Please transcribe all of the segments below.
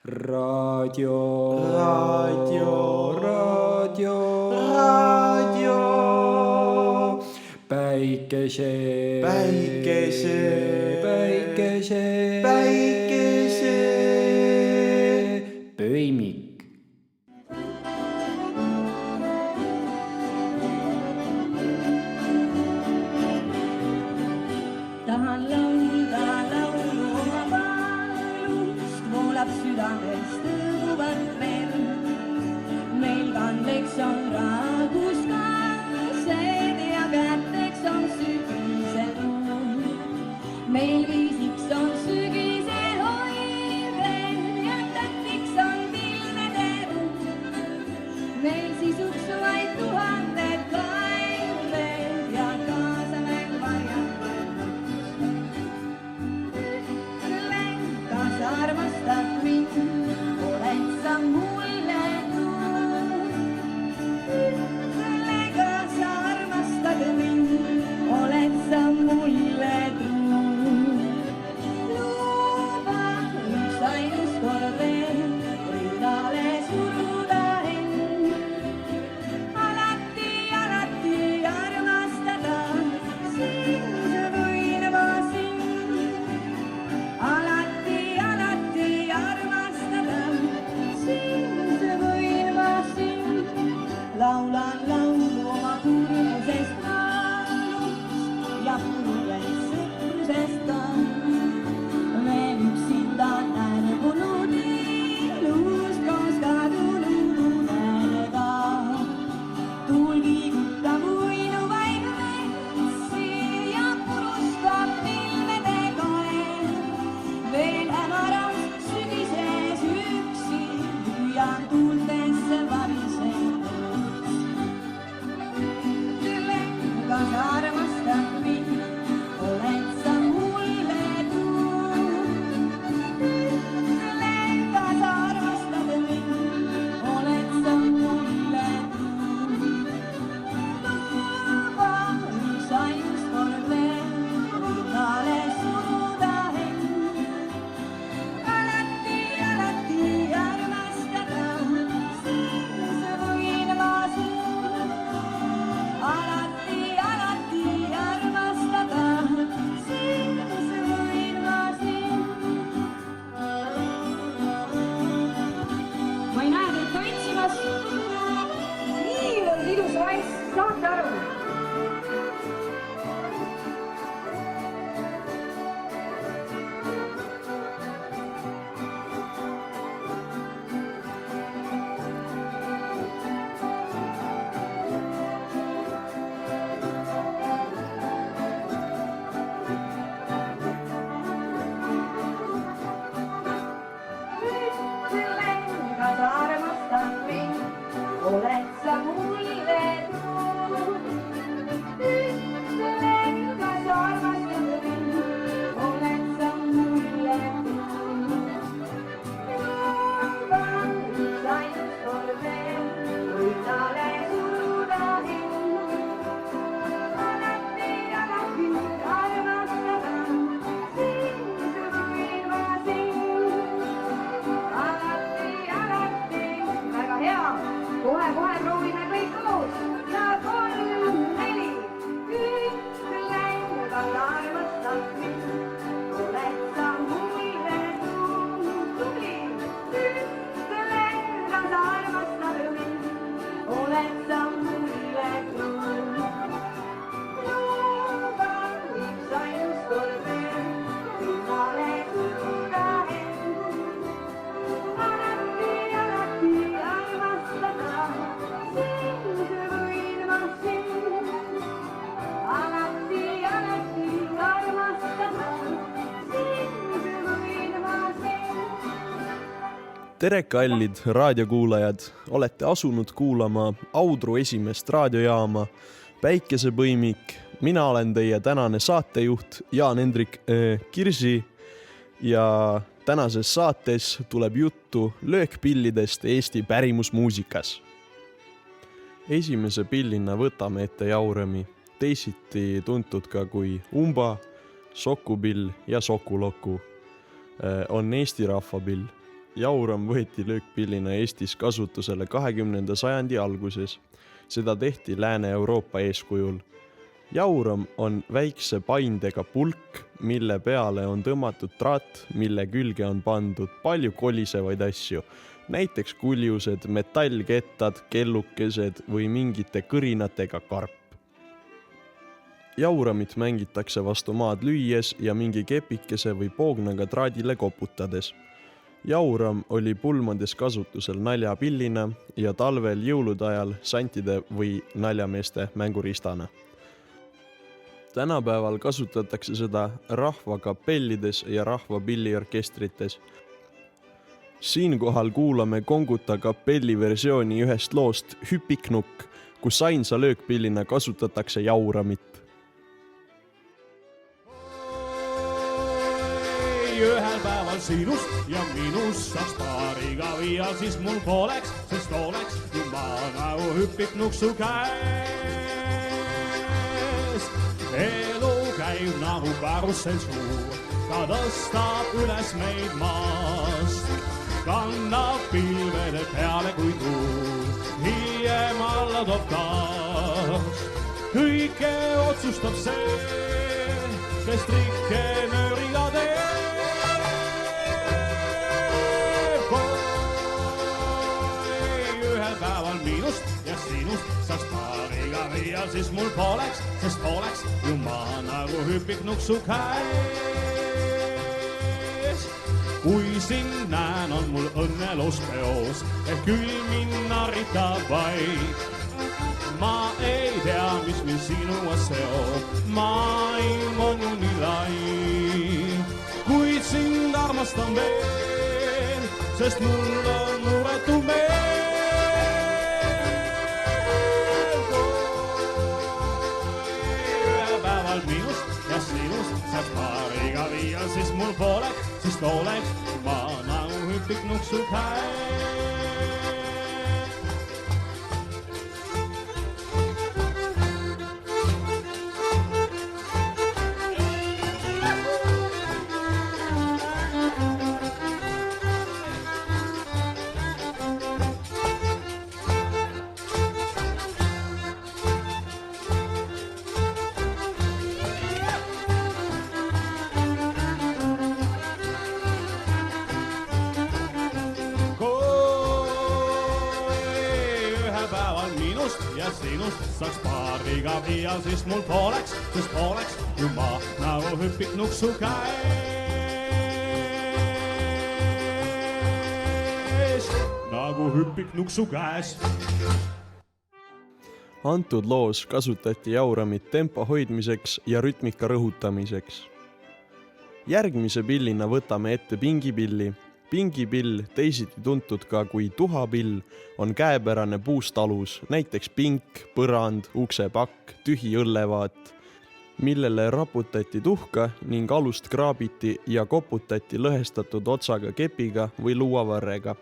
Raadio. Päikese. Põimik. Tahan laulda laulu oma palust, voolab südamest õuvat verd. Meil kandeks on ragus kaased ja käteks on sügisel tuul. Meil viisiks on sügisel hoivel ja tätiks on pilvede ruum. Meil sisuks vaid tuhanded kaelved ja kaasamäng varjatud. Kas armastad mind, oled sa mulle truu? Ütle, kas armastad mind, oled sa mulle truu? Luba üks ainus kord veel, rindale suruda end. Alati armastada sind võin ma sind. Alati armastada sind võin ma sind. Laulan laulu oma kurbusest laulust ja puulen sõprusest on. Veel üksinda närbunud ilus koos kadunud unega. Tuul liigutab uinuvaid metsi ja purustab pilvede kael. Veel hämaras sügises üksi, püüan tuultesse varisenud. Ütle, kas armastad mind, oled sa mulle truu? Ütle, kas armastad mind, oled sa mulle truu? Luba üks ainus kord veel, rinnale suruda end. Alati armastada sind võin ma sind. Alati armastada sind võin ma sind. Ma ei näe teid ka otsimas. Niivõrd ilus raisk, saate aru? Ütle, kas armastad mind, oled sa mulle truu? Ütle, kas armastad mind, oled sa mulle truu? Luba üks ainus kord veel, rinnale suruda end. Alati armastada sind võin ma sind. Alati, väga hea. Kohe proovime kõik koos. Ja 3, 4. Ütle, kas armastad mind, oled sa mulle truu? Tubli. Ütle, kas armastad mind, oled sa mulle truu? Luba üks ainus kord veel, rinnale suruda end. Alati armastada sind võin ma sind. Alati armastada sind võin ma sind. Tere, kallid raadiokuulajad! Olete asunud kuulama Audru esimest raadiojaama Päikesepõimik. Mina olen teie tänane saatejuht Jaan-Hendrik Kirsi ja tänases saates tuleb juttu löökpillidest Eesti pärimusmuusikas. Esimese pillina võtame ette jauremi, teisiti tuntud ka kui umba, sokupill ja sokuloku, on Eesti rahvapill. Jauram võeti löökpillina Eestis kasutusele 20. sajandi alguses. Seda tehti Lääne-Euroopa eeskujul. Jauram on väikse paindega pulk, mille peale on tõmmatud traat, mille külge on pandud palju kolisevaid asju, näiteks kuljused, metallkettad, kellukesed või mingite kõrinatega karp. Jauramit mängitakse vastu maad lüües ja mingi kepikese või poognaga traadile koputades. Jauram oli pulmades kasutusel naljapillina ja talvel jõulude ajal santide või naljameeste mänguristana. Tänapäeval kasutatakse seda rahvakapellides ja rahvapilliorkestrites. Siinkohal kuulame Konguta kapelli versiooni ühest loost Hüpiknukk, kus ainsa löökpillina kasutatakse jauramit. Ühel päeval sinust ja minust saaks paariga viia, siis mul poleks, sest oleks juba nagu hüpiknuksu käes. Elu käib nagu karussel suur, ta tõstab üles meid maast, kannab pilvede peale kui tuul, hiljem alla toob taas. Kõike otsustab see, kes trikke nööriga teeb. Päeval minust ja sinust saaks paariga viia, siis mul poleks, sest oleks juba nagu hüpiknuksu käes. Kui sind näen, on mul õnnelus peos, et küll mind narritab vaid. Ma ei tea, mis mind sinua seob, maailm on ju nii lai. Kuid sind armastan veel, sest mul on muretu meel. Minust ja sinust saaks paariga viia, siis mul poleks, sest oleks ma nagu hüpiknuksu käes. Ja sinust saaks paariga viia, siis mul poleks, sest poleks juba nagu hüpiknuksu käes. Nagu hüpiknuksu käes. Antud loos kasutati jauramit tempo hoidmiseks ja rütmika rõhutamiseks. Järgmise pillina võtame ette pingipilli. Pingipill, teisiti tuntud ka kui tuhapill, on käepärane puust alus, näiteks pink, põrand, uksepakk, tühi õllevaat, millele raputati tuhka ning alust kraabiti ja koputati lõhestatud otsaga kepiga või luuavarrega.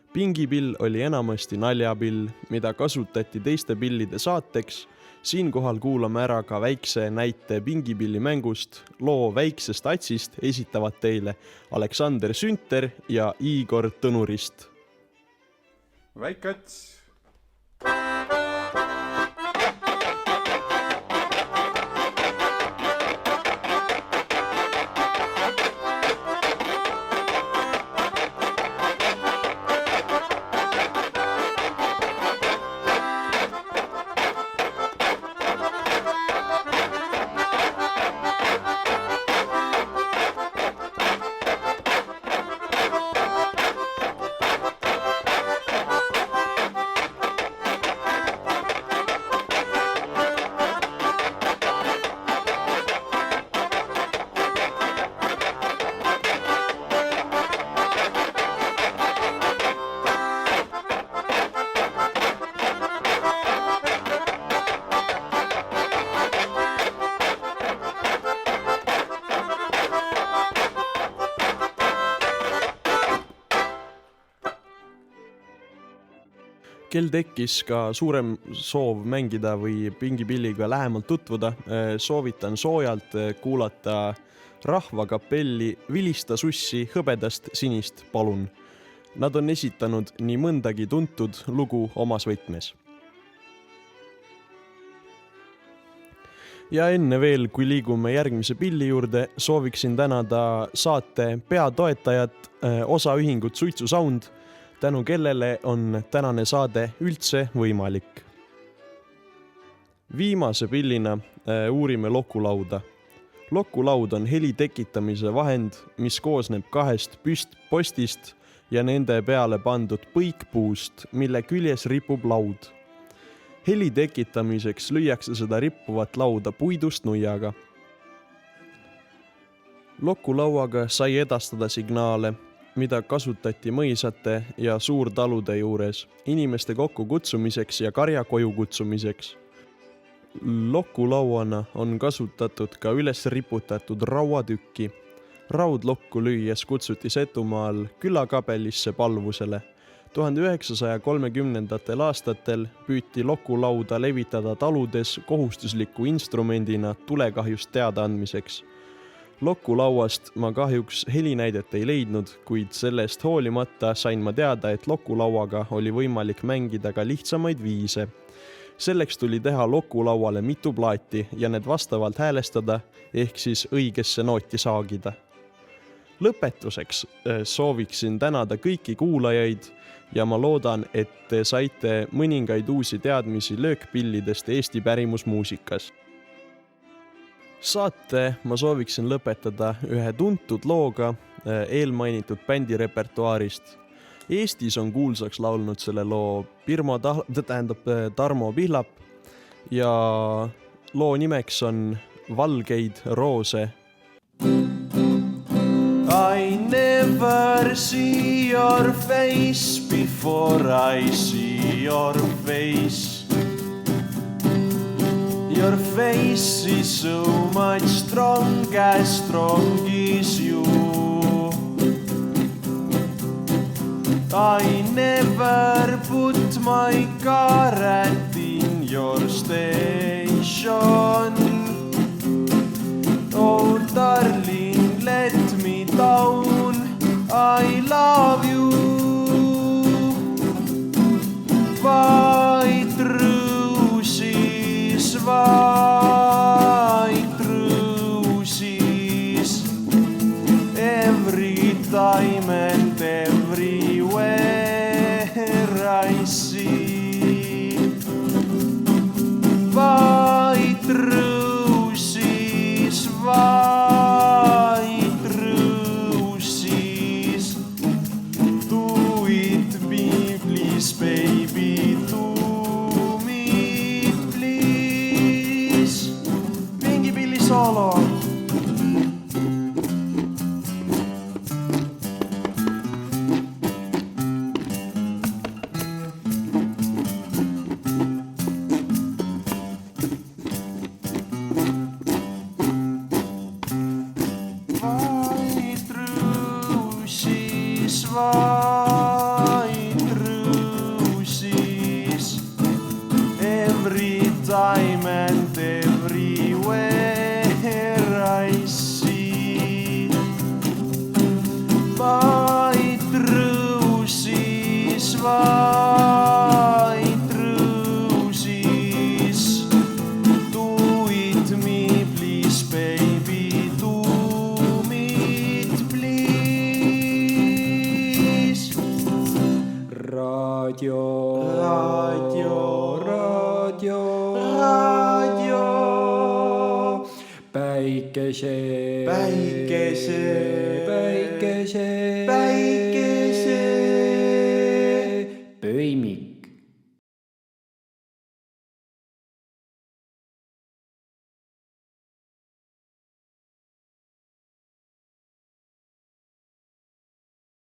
Pingipill oli enamasti naljapill, mida kasutati teiste pillide saateks. Siinkohal kuulame ära ka väikse näite pingipilli mängust. Loo Väiksest atsist esitavad teile Aleksander Sünter ja Igor Tõnurist. Väike ats. Kel tekkis ka suurem soov mängida või pingipilliga lähemalt tutvuda, soovitan soojalt kuulata rahvakapelli Vilista sussi hõbedast sinist, palun. Nad on esitanud nii mõndagi tuntud lugu omas võtmes. Ja enne veel, kui liigume järgmise pilli juurde, sooviksin tänada saate peatoetajat, osaühingut Suitsusound, tänu kellele on tänane saade üldse võimalik. Viimase pillina uurime lokulauda. Lokulaud on heli tekitamise vahend, mis koosneb 2 postist ja nende peale pandud põikpuust, mille küljes ripub laud. Heli tekitamiseks lüüakse seda rippuvat lauda puidust nuiaga. Lokulauaga sai edastada signaale, mida kasutati mõisate ja suurtalude juures, inimeste kokku kutsumiseks ja karja koju kutsumiseks. Lokulauana on kasutatud ka üles riputatud rauatükki. Raudlokku lüües kutsuti Setumaal külakabelisse palvusele. 1930. aastatel püüti lokulauda levitada taludes kohustusliku instrumendina tulekahjust teada andmiseks. Lokulauast ma kahjuks helinäidet ei leidnud, kuid sellest hoolimata sain ma teada, et lokulauaga oli võimalik mängida ka lihtsamaid viise. Selleks tuli teha lokulauale mitu plaati ja need vastavalt häälestada, ehk siis õigesse nooti saagida. Lõpetuseks sooviksin tänada kõiki kuulajaid ja ma loodan, et te saite mõningaid uusi teadmisi löökpillidest Eesti pärimusmuusikas. Saate ma sooviksin lõpetada ühe tuntud looga eelmainitud bändi repertuaarist. Eestis on kuulsaks laulnud selle loo Tarmo Pihlap ja loo nimeks on Valgeid roose. I never see your face before I see your face. Your face is so much strong as strong is you. I never put my carrot in your station. Oh, darling, let me down. I love you. White roses, white roses. Every time and everywhere I see white roses, white roses. Do it me, please, baby, do me, please. Pingi Pilli soolo. White roses, every time and everywhere I see white roses, white roses. Do it me, please, baby, do me, please. Radio. Päikese.